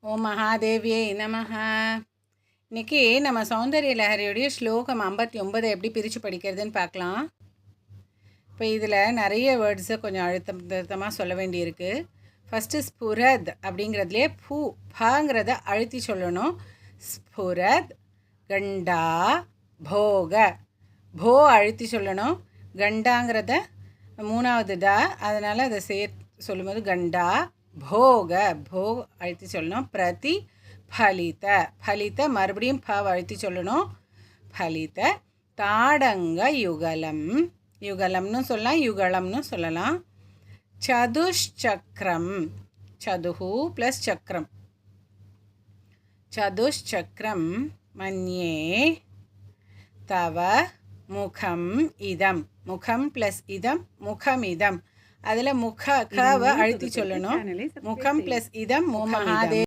ஓம் மகாதேவியே நமஹ. இன்னைக்கு நம்ம சௌந்தரிய லஹரியுடைய ஸ்லோகம் 59 எப்படி பிரித்து படிக்கிறதுன்னு பார்க்கலாம். இப்போ இதில் நிறைய வேர்ட்ஸை கொஞ்சம் அழுத்தமாக சொல்ல வேண்டியிருக்கு. ஃபஸ்ட்டு ஸ்புரத் அப்படிங்கிறதுலே பாங்கிறத அழுத்தி சொல்லணும். ஸ்புரத் கண்டா போக போ அழுத்தி சொல்லணும். கண்டாங்கிறத மூணாவது டா, அதனால் அதை சொல்லும்போது கண்டா போக போ அழுத்தி சொல்லணும். பிரதி ஃபலித ஃபலித மறுபடியும் அழுத்தி சொல்லணும். ஃபலித தாடங்க யுகலம் யுகலம்னு சொல்லலாம், யுகலம்னு சொல்லலாம். சதுஷ்சக்கரம் சதுஹு ப்ளஸ் சக்கரம் சதுஷ்சக்கரம் மன்யே தவ முகம் இதம் முகம் ப்ளஸ் இதம் முகம் இதம் அதில் கவை அழுத்தி சொல்லணும். முகம் ப்ளஸ் இதம் முகம்.